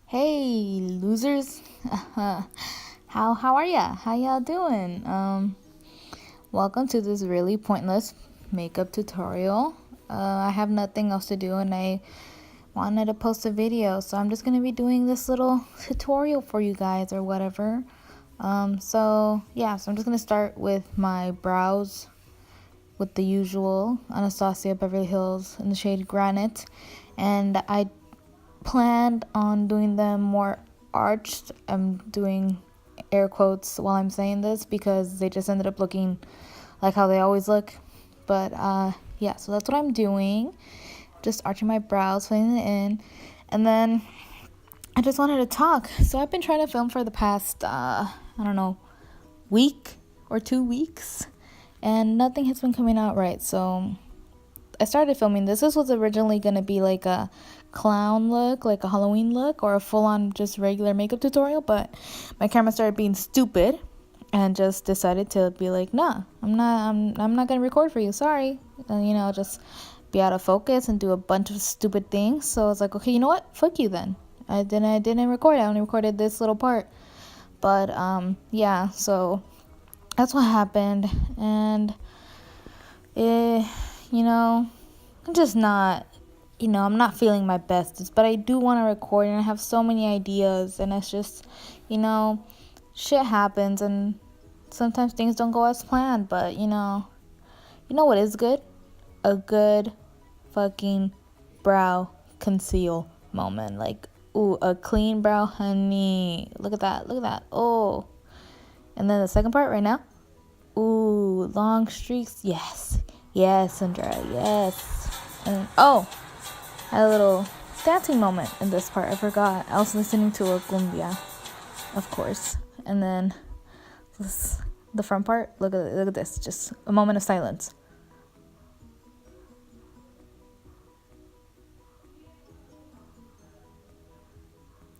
Hey, losers. How are ya? How y'all doing? Welcome to this really pointless makeup tutorial. I have nothing else to do and I wanted to post a video, so I'm just gonna be doing this little tutorial for you guys or whatever. So I'm just gonna start with my brows with the usual Anastasia Beverly Hills in the shade Granite, and I planned on doing them more arched. I'm doing air quotes while I'm saying this because they just ended up looking like how they always look. But so that's what I'm doing. Just arching my brows, filling it in. And then I just wanted to talk. So I've been trying to film for the past, week or 2 weeks. And nothing has been coming out right. So I started filming this. This was originally going to be like a clown look, like a Halloween look, or a full-on just regular makeup tutorial, but my camera started being stupid and just decided to be like, nah, I'm not going to record for you. Sorry. And, just be out of focus and do a bunch of stupid things. So I was like, okay, you know what? Fuck you then. I didn't record. I only recorded this little part. But so that's what happened. And I'm just not, I'm not feeling my best. But I do want to record, and I have so many ideas, and it's just, shit happens, and sometimes things don't go as planned. But you know what is good? A good fucking brow conceal moment. Like, ooh, a clean brow, honey. Look at that. Oh, and then the second part right now. Ooh, long streaks. Yes, Sandra. Yes. And I had a little dancing moment in this part. I forgot. I was listening to a cumbia, of course. And then the front part. Look at this. Just a moment of silence.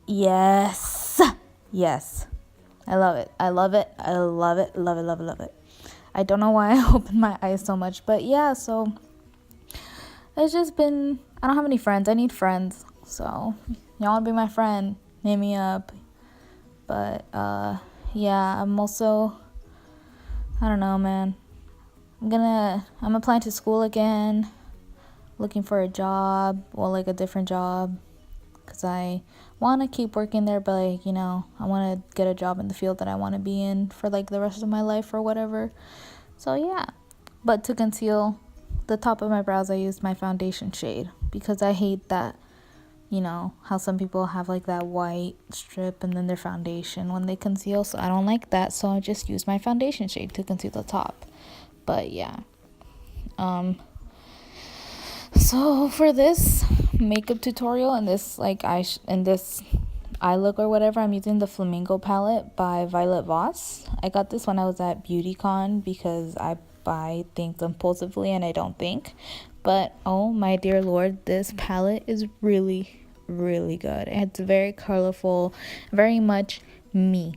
Yes. I love it. Love it. I don't know why I opened my eyes so much, but yeah, so it's just been, I don't have any friends. I need friends. So, y'all want to be my friend? Hit me up. But, I'm also, I don't know, man. I'm applying to school again, looking for a job, like a different job, because I want to keep working there, but, I want to get a job in the field that I want to be in for, the rest of my life or whatever. So, yeah. But to conceal the top of my brows, I used my foundation shade because I hate that, how some people have, that white strip and then their foundation when they conceal. So, I don't like that. So, I just use my foundation shade to conceal the top. But, yeah. So, for this makeup tutorial and this, this eye look or whatever, I'm using the Flamingo palette by Violet Voss. I got this when I was at BeautyCon because I buy things impulsively and I don't think. But oh my dear lord, this palette is really, really good. It's very colorful, very much me.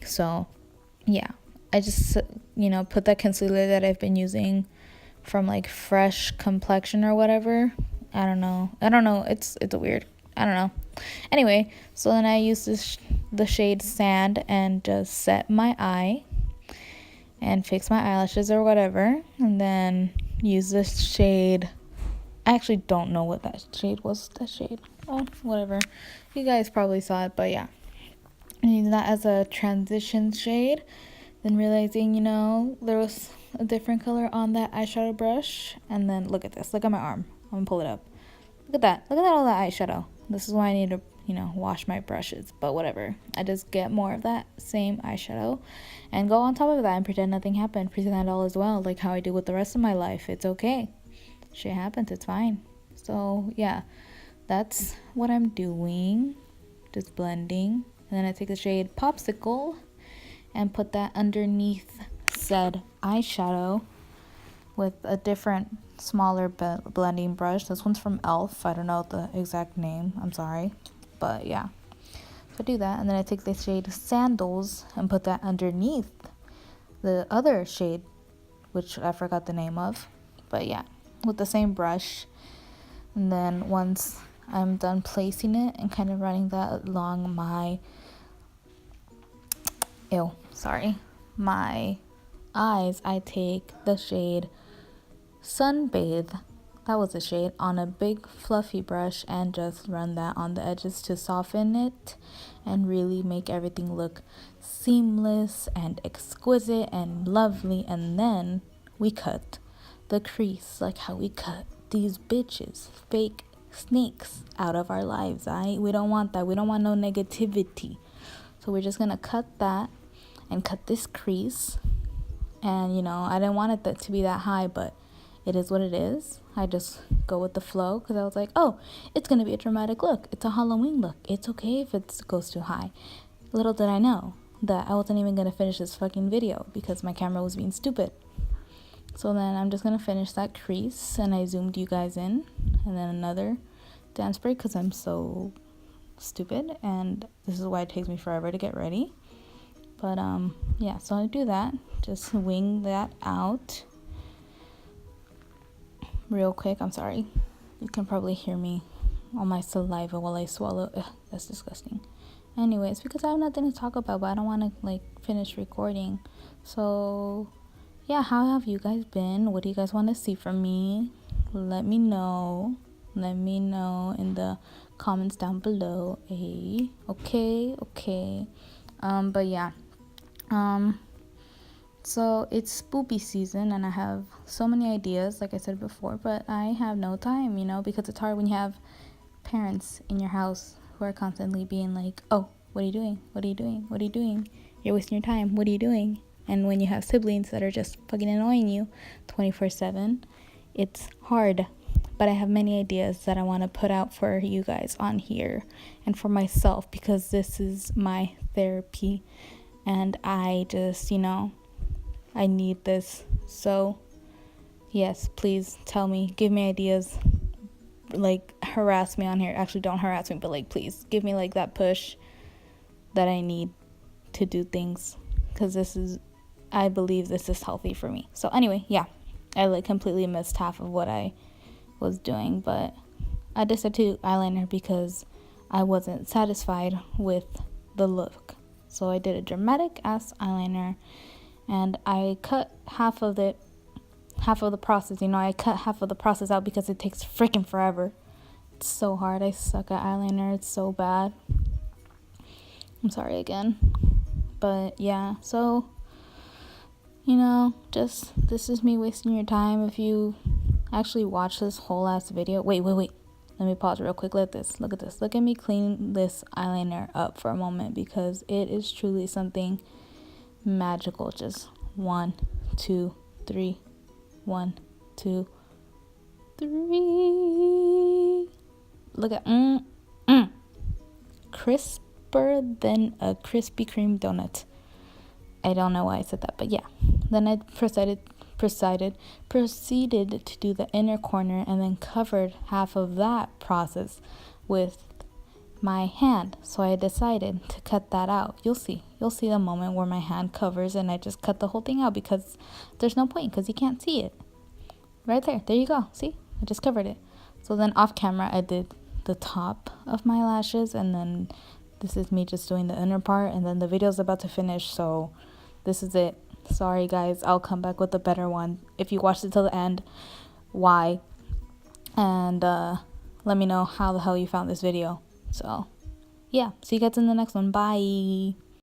So yeah, I just put that concealer that I've been using from Fresh Complexion or whatever. I don't know. It's weird. I don't know. Anyway, so then I use the shade Sand and just set my eye and fix my eyelashes or whatever. And then use this shade. I actually don't know what that shade was. Oh, whatever. You guys probably saw it, but yeah. And use that as a transition shade. Then realizing, there was a different color on that eyeshadow brush. And then look at this. Look at my arm. I'm gonna pull it up. Look at that. Look at all that eyeshadow. This is why I need to, wash my brushes. But whatever. I just get more of that same eyeshadow and go on top of that and pretend nothing happened. Pretend all is well, like how I do with the rest of my life. It's okay. Shit happens. It's fine. So, yeah. That's what I'm doing. Just blending. And then I take the shade Popsicle and put that underneath said eyeshadow with a different smaller blending brush. This one's from Elf. I don't know the exact name. I'm sorry. But yeah. So I do that. And then I take the shade Sandals and put that underneath the other shade, which I forgot the name of. But yeah. With the same brush. And then once I'm done placing it and kind of running that along my my eyes, I take the shade Sunbathe, that was the shade, on a big fluffy brush and just run that on the edges to soften it and really make everything look seamless and exquisite and lovely. And then we cut the crease like how we cut these bitches, fake snakes, out of our lives. We don't want that. We don't want no negativity. So we're just gonna cut that and cut this crease. And I didn't want it to be that high, but it is what it is. I just go with the flow because I was like, oh, it's gonna be a dramatic look. It's a Halloween look. It's okay if it goes too high. Little did I know that I wasn't even gonna finish this fucking video because my camera was being stupid. So then I'm just gonna finish that crease, and I zoomed you guys in, and then another dance break because I'm so stupid, and this is why it takes me forever to get ready. But yeah, so I do that, just wing that out real quick. I'm sorry, you can probably hear me on my saliva while I swallow. Ugh, that's disgusting. Anyways, because I have nothing to talk about, but I don't want to finish recording. So yeah, how have you guys been? What do you guys want to see from me? Let me know in the comments down below. Okay. But yeah, so it's spoopy season and I have so many ideas, like I said before, but I have no time, because it's hard when you have parents in your house who are constantly being like, oh, what are you doing? You're wasting your time. What are you doing? And when you have siblings that are just fucking annoying you 24/7, it's hard. But I have many ideas that I want to put out for you guys on here and for myself, because this is my therapy and I just, I need this. So yes, please tell me, give me ideas, harass me on here. Actually, don't harass me, but please give me that push that I need to do things, because I believe this is healthy for me. So anyway, yeah, I completely missed half of what I was doing, but I decided to do eyeliner because I wasn't satisfied with the look. So I did a dramatic ass eyeliner, and I cut half of the process. I cut half of the process out because it takes freaking forever. It's so hard. I suck at eyeliner. It's so bad. I'm sorry again. But yeah, so just this is me wasting your time. If you actually watch this whole ass video, wait, let me pause real quick. Look at this. Look at me clean this eyeliner up for a moment, because it is truly something magical. Just 1, 2, 3. 1, 2, 3. Look at crisper than a Krispy Kreme donut. I don't know why I said that, but yeah. Then I proceeded to do the inner corner, and then covered half of that process with my hand. So I decided to cut that out. You'll see the moment where my hand covers and I just cut the whole thing out, because there's no point, because you can't see it. Right there you go. See, I just covered it. So then off camera I did the top of my lashes, and then this is me just doing the inner part, and then the video's about to finish, so this is it. Sorry guys, I'll come back with a better one. If you watched it till the end, why? And let me know how the hell you found this video. So yeah, see you guys in the next one. Bye.